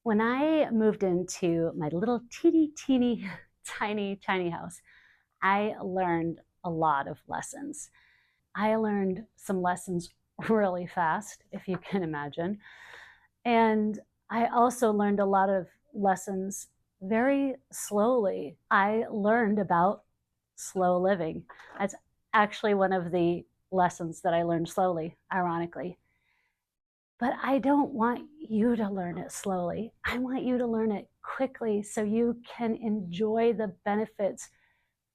When I moved into my little teeny, tiny house, I learned a lot of lessons. I learned some lessons really fast, if you can imagine. And I also learned a lot of lessons very slowly. I learned about slow living. That's actually one of the lessons that I learned slowly, ironically. But I don't want you to learn it slowly. I want you to learn it quickly so you can enjoy the benefits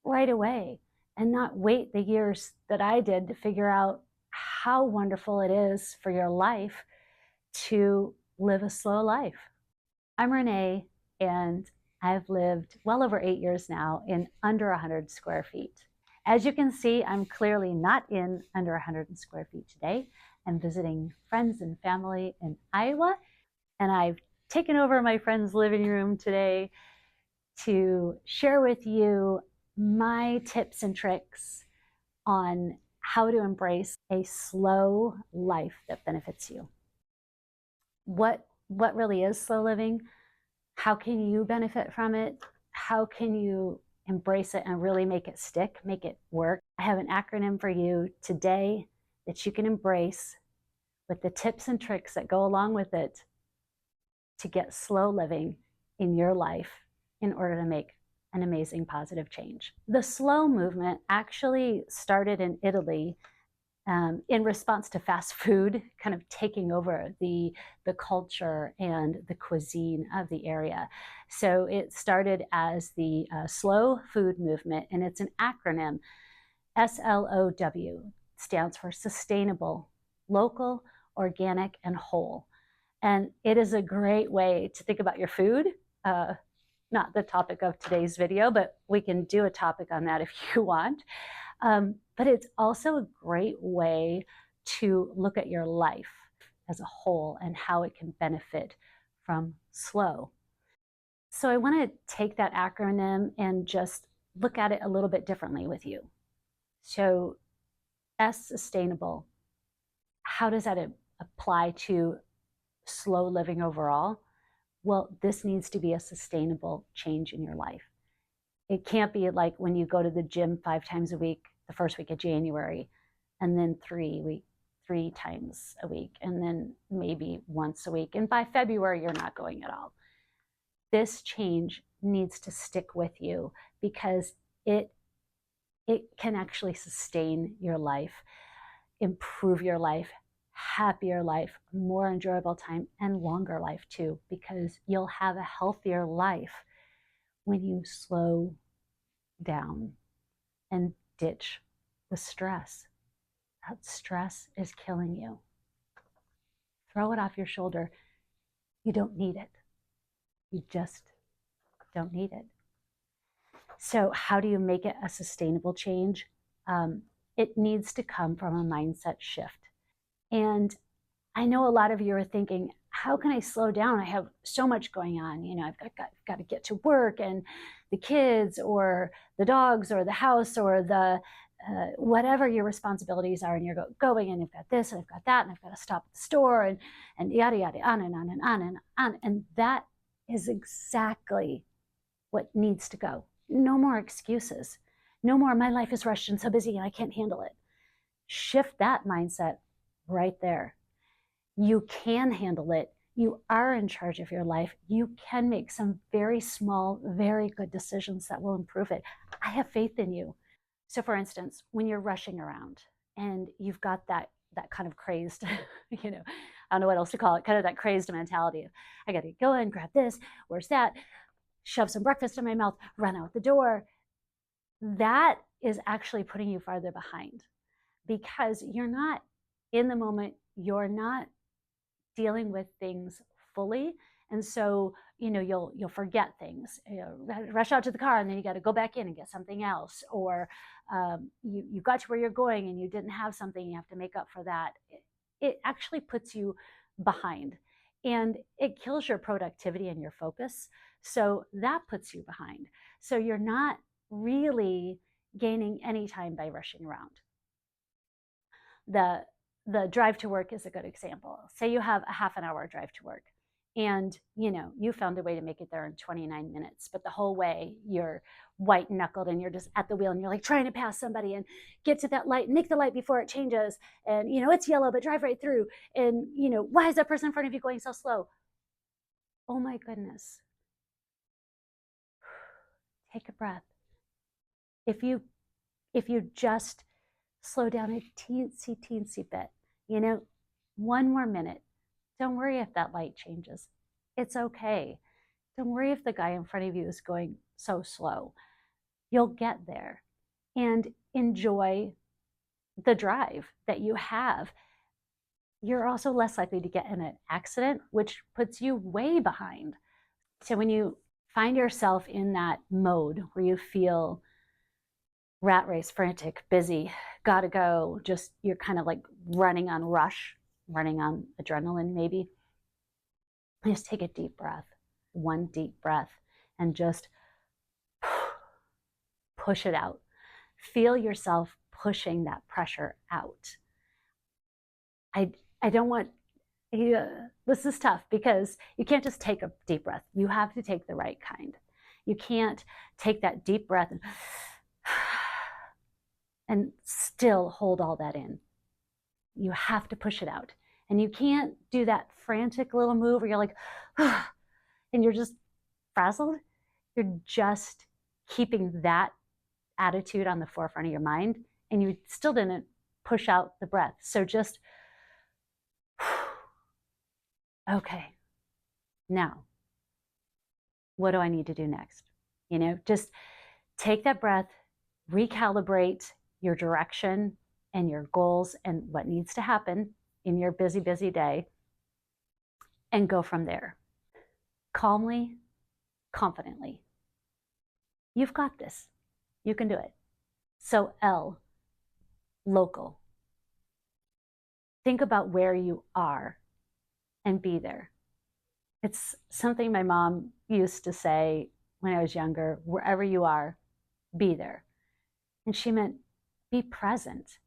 right away and not wait the years that I did to figure out how wonderful it is for your life to live a slow life. I'm Renee, and I've lived well over 8 years now in under 100 square feet. As you can see, I'm clearly not in under 100 square feet today. I'm visiting friends and family in Iowa, and I've taken over my friend's living room today to share with you my tips and tricks on how to embrace a slow life that benefits you. What really is slow living? How can you benefit from it? How can you embrace it and really make it stick, make it work? I have an acronym for you today that you can embrace with the tips and tricks that go along with it to get slow living in your life in order to make an amazing positive change. The slow movement actually started in Italy in response to fast food kind of taking over the culture and the cuisine of the area. So it started as the slow food movement, and it's an acronym. S.L.O.W stands for sustainable, local, organic, and whole. And it is a great way to think about your food. Not the topic of today's video, but we can do a topic on that if you want. But it's also a great way to look at your life as a whole and how it can benefit from slow. So I want to take that acronym and just look at it a little bit differently with you. So S, sustainable. How does that apply to slow living overall? Well, this needs to be a sustainable change in your life. It can't be like when you go to the gym 5 times a week the first week of January, and then 3 times a week, and then maybe once a week. And by February, you're not going at all. This change needs to stick with you because it can actually sustain your life, improve your life, happier life, more enjoyable time, and longer life too, because you'll have a healthier life when you slow down and ditch the stress. That stress is killing you. Throw it off your shoulder. You don't need it. You just don't need it. So how do you make it a sustainable change? It needs to come from a mindset shift. And I know a lot of you are thinking, how can I slow down? I have so much going on. You know, I've got to get to work and the kids or the dogs or the house or the whatever your responsibilities are, and you're going and you've got this and I've got that and I've got to stop at the store and yada, yada, on and on and on and on. And that is exactly what needs to go. No more excuses. No more, my life is rushed and so busy and I can't handle it. Shift that mindset right there. You can handle it. You are in charge of your life. You can make some very small, very good decisions that will improve it. I have faith in you. So for instance, when you're rushing around and you've got that kind of crazed, you know, I don't know what else to call it, kind of that crazed mentality of, I got to go in, grab this, where's that, shove some breakfast in my mouth, run out the door. That is actually putting you farther behind because you're not in the moment, you're not dealing with things fully. And so, you know, you'll forget things, you know, rush out to the car and then you got to go back in and get something else. Or you got to where you're going and you didn't have something, you have to make up for that. It actually puts you behind and it kills your productivity and your focus. So that puts you behind. So you're not really gaining any time by rushing around. The drive to work is a good example. Say you have a half an hour drive to work And, you found a way to make it there in 29 minutes, but the whole way you're white knuckled and you're just at the wheel and you're like trying to pass somebody and get to that light, nick the light before it changes. And, it's yellow, but drive right through. And, why is that person in front of you going so slow? Oh my goodness. Take a breath. If you just slow down a teensy bit, 1 more minute, don't worry if that light changes. It's okay. Don't worry if the guy in front of you is going so slow. You'll get there, and enjoy the drive that you have. You're also less likely to get in an accident, which puts you way behind. So when you find yourself in that mode where you feel rat race, frantic, busy, gotta go, just you're kind of like running on rush, running on adrenaline maybe, just take a deep breath, one deep breath, and just push it out. Feel yourself pushing that pressure out. I don't want, this is tough because you can't just take a deep breath. You have to take the right kind. You can't take that deep breath and still hold all that in. You have to push it out. And you can't do that frantic little move where you're like, and you're just frazzled. You're just keeping that attitude on the forefront of your mind, and you still didn't push out the breath. So just, okay, now, what do I need to do next? Just take that breath, recalibrate your direction and your goals and what needs to happen in your busy, busy day, and go from there. Calmly, confidently. You've got this. You can do it. So L, local. Think about where you are and be there. It's something my mom used to say when I was younger: wherever you are, be there. And she meant be present,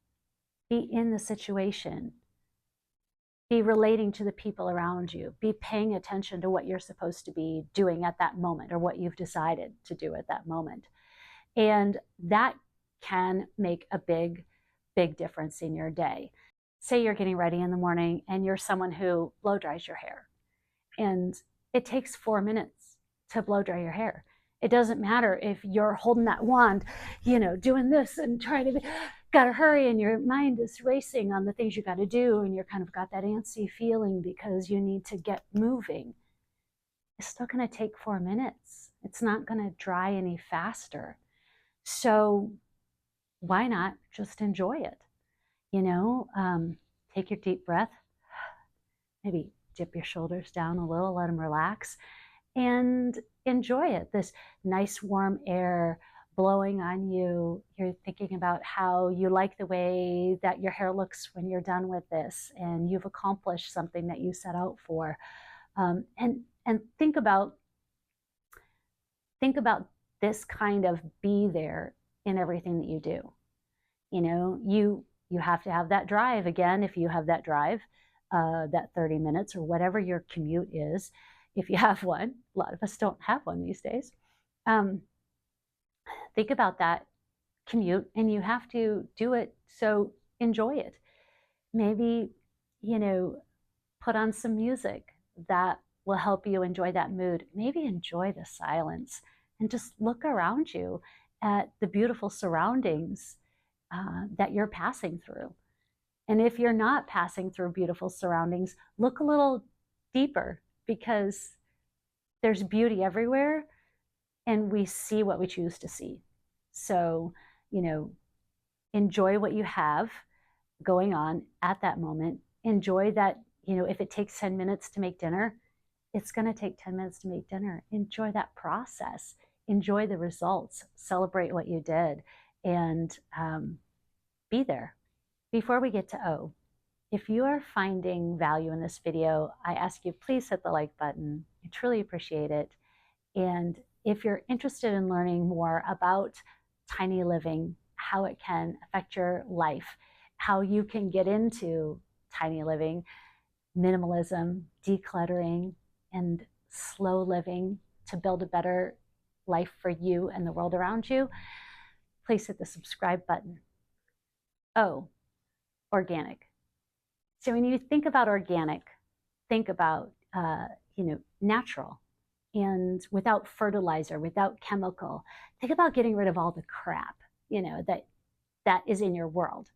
be in the situation, be relating to the people around you, be paying attention to what you're supposed to be doing at that moment or what you've decided to do at that moment. And that can make a big, big difference in your day. Say you're getting ready in the morning and you're someone who blow dries your hair, and it takes 4 minutes to blow dry your hair. It doesn't matter if you're holding that wand, doing this and trying to, gotta hurry, and your mind is racing on the things you gotta do, and you're kind of got that antsy feeling because you need to get moving. It's still gonna take 4 minutes. It's not gonna dry any faster. So why not just enjoy it? Take your deep breath, maybe dip your shoulders down a little, let them relax, and enjoy it. This nice warm air blowing on you. You're thinking about how you like the way that your hair looks when you're done with this, and you've accomplished something that you set out for. And think about this kind of be there in everything that you do. You have to have that drive again. If you have that drive, that 30 minutes or whatever your commute is, if you have one. A lot of us don't have one these days. Think about that commute, and you have to do it, so enjoy it. Maybe, put on some music that will help you enjoy that mood. Maybe enjoy the silence and just look around you at the beautiful surroundings that you're passing through. And if you're not passing through beautiful surroundings, look a little deeper, because there's beauty everywhere, and we see what we choose to see. So, enjoy what you have going on at that moment. Enjoy that, if it takes 10 minutes to make dinner, it's going to take 10 minutes to make dinner. Enjoy that process. Enjoy the results. Celebrate what you did, and be there. Before we get to O, if you are finding value in this video, I ask you, please hit the like button. I truly appreciate it. And if you're interested in learning more about tiny living, how it can affect your life, how you can get into tiny living, minimalism, decluttering, and slow living to build a better life for you and the world around you, please hit the subscribe button. O, organic. So when you think about organic, think about natural and without fertilizer, without chemical. Think about getting rid of all the crap, that is in your world.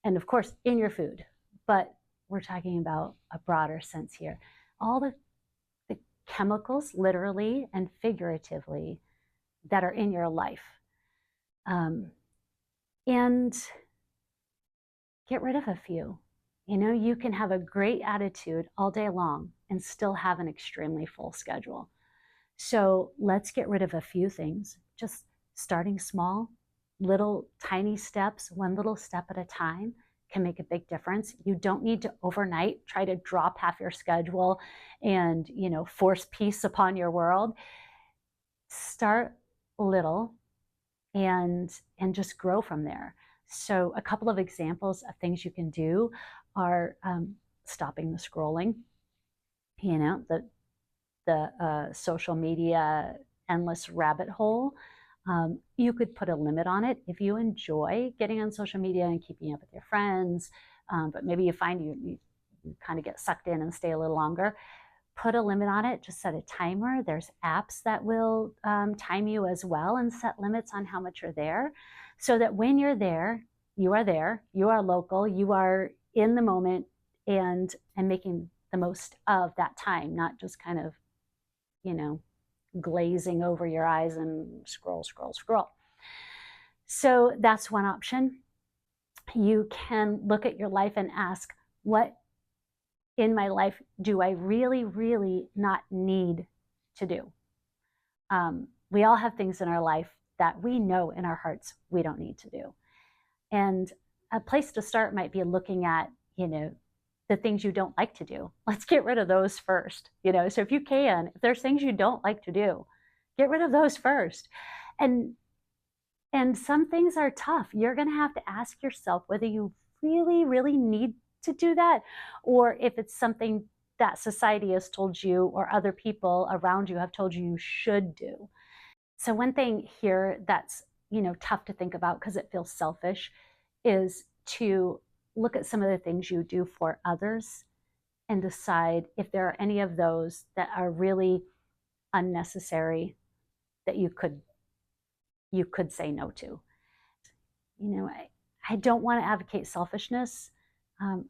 And of course, in your food. But we're talking about a broader sense here. All the chemicals, literally and figuratively, that are in your life. And get rid of a few. You can have a great attitude all day long and still have an extremely full schedule. So let's get rid of a few things, just starting small, little tiny steps, one little step at a time can make a big difference. You don't need to overnight try to drop half your schedule and, force peace upon your world. Start little and just grow from there. So a couple of examples of things you can do are stopping the scrolling, the social media endless rabbit hole. You could put a limit on it if you enjoy getting on social media and keeping up with your friends, but maybe you find you kind of get sucked in and stay a little longer. Put a limit on it, just set a timer. There's apps that will time you as well and set limits on how much you're there, so that when you're there, you are local, you are in the moment and making the most of that time, not just kind of, glazing over your eyes and scroll. So that's one option. You can look at your life and ask, what in my life do I really, really not need to do? We all have things in our life that we know in our hearts we don't need to do. And a place to start might be looking at, the things you don't like to do. Let's get rid of those first. So if you can, if there's things you don't like to do, get rid of those first. And some things are tough. You're going to have to ask yourself whether you really, really need to do that, or if it's something that society has told you or other people around you have told you should do. So one thing here that's, tough to think about because it feels selfish is to look at some of the things you do for others and decide if there are any of those that are really unnecessary that you could say no to. I don't want to advocate selfishness.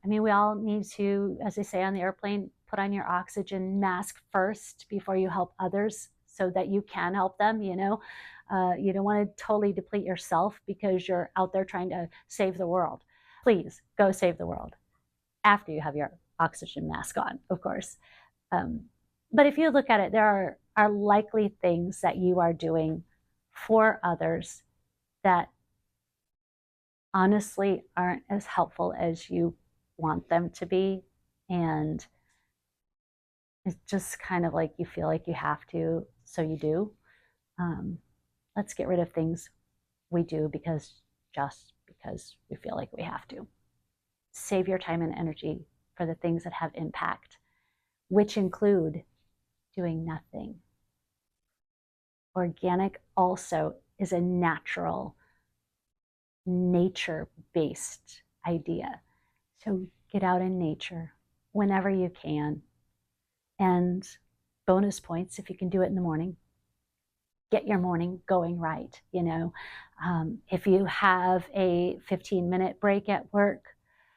We all need to, as they say on the airplane, put on your oxygen mask first before you help others so that you can help them. You don't want to totally deplete yourself because you're out there trying to save the world. Please go save the world after you have your oxygen mask on, of course. But if you look at it, there are likely things that you are doing for others that honestly aren't as helpful as you want them to be. And it's just kind of like you feel like you have to, so you do. Let's get rid of things we do just because we feel like we have to. Save your time and energy for the things that have impact, which include doing nothing. Organic also is a natural, nature-based idea. So get out in nature whenever you can. And bonus points if you can do it in the morning. Get your morning going right. If you have a 15-minute break at work,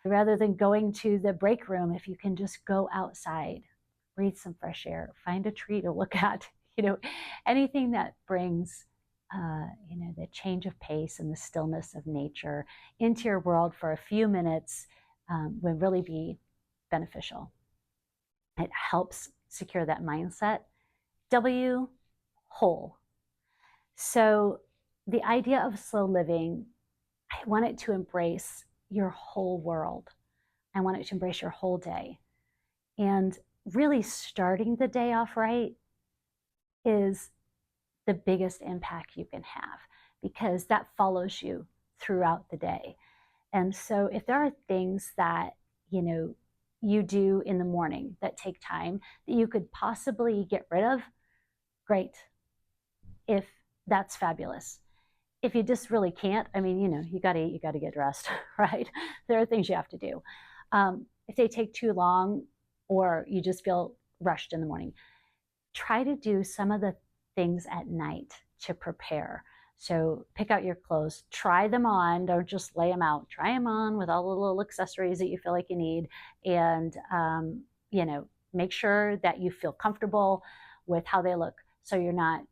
rather than going to the break room, if you can just go outside, breathe some fresh air, find a tree to look at, anything that brings the change of pace and the stillness of nature into your world for a few minutes would really be beneficial. It helps secure that mindset. W, whole. So the idea of slow living, I want it to embrace your whole world. I want it to embrace your whole day. And really starting the day off right is the biggest impact you can have, because that follows you throughout the day. And so if there are things that, you do in the morning that take time that you could possibly get rid of, great. If that's fabulous. If you just really can't, I mean, you got to eat, you got to get dressed, right? There are things you have to do. If they take too long or you just feel rushed in the morning, try to do some of the things at night to prepare. So pick out your clothes, try them on, don't just lay them out. Try them on with all the little accessories that you feel like you need, and make sure that you feel comfortable with how they look. So you're not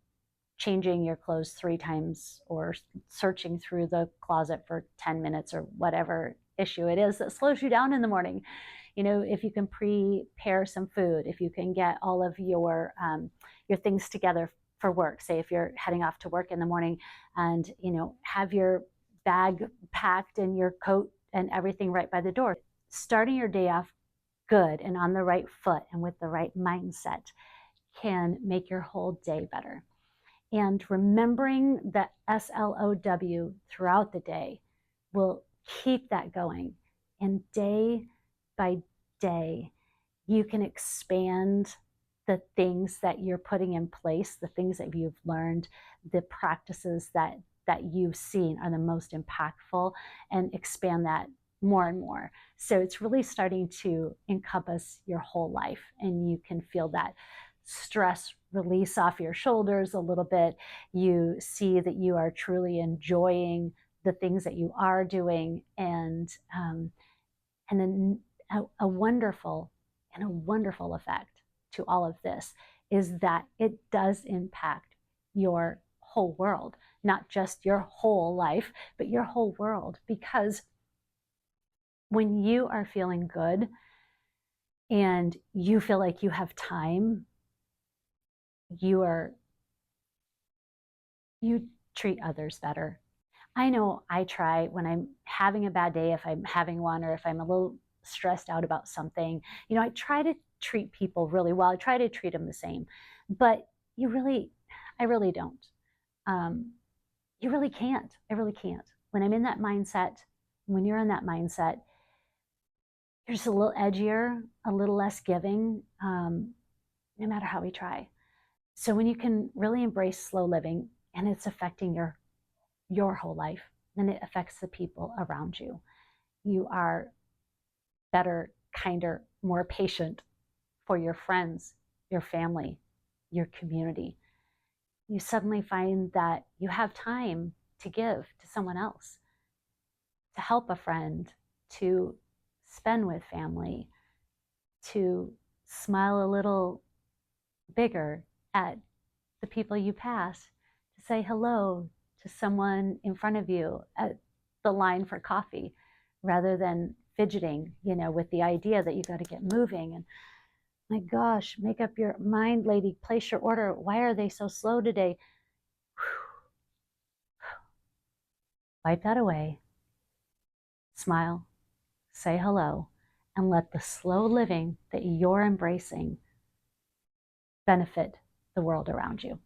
changing your clothes 3 times or searching through the closet for 10 minutes or whatever issue it is that slows you down in the morning. If you can prepare some food, if you can get all of your things together for work, say if you're heading off to work in the morning, and have your bag packed and your coat and everything right by the door. Starting your day off good and on the right foot and with the right mindset can make your whole day better. And remembering the S.L.O.W throughout the day will keep that going. And day by day, you can expand the things that you're putting in place, the things that you've learned, the practices that you've seen are the most impactful, and expand that more and more. So it's really starting to encompass your whole life, and you can feel that stress release off your shoulders a little bit. You see that you are truly enjoying the things that you are doing, and then a wonderful effect to all of this is that it does impact your whole world, not just your whole life, but your whole world. Because when you are feeling good and you feel like you have time, you treat others better. I know I try when I'm having a bad day, if I'm having one, or if I'm a little stressed out about something, I try to treat people really well. I try to treat them the same, but I really don't. You really can't. I really can't. When I'm in that mindset, when you're in that mindset, you're just a little edgier, a little less giving, no matter how we try. So when you can really embrace slow living, and it's affecting your whole life, then it affects the people around you. You are better, kinder, more patient for your friends, your family, your community. You suddenly find that you have time to give to someone else, to help a friend, to spend with family, to smile a little bigger at the people you pass, to say hello to someone in front of you at the line for coffee, rather than fidgeting, with the idea that you got to get moving. And my gosh, make up your mind, lady, place your order. Why are they so slow today? Wipe that away, smile, say hello, and let the slow living that you're embracing benefit the world around you.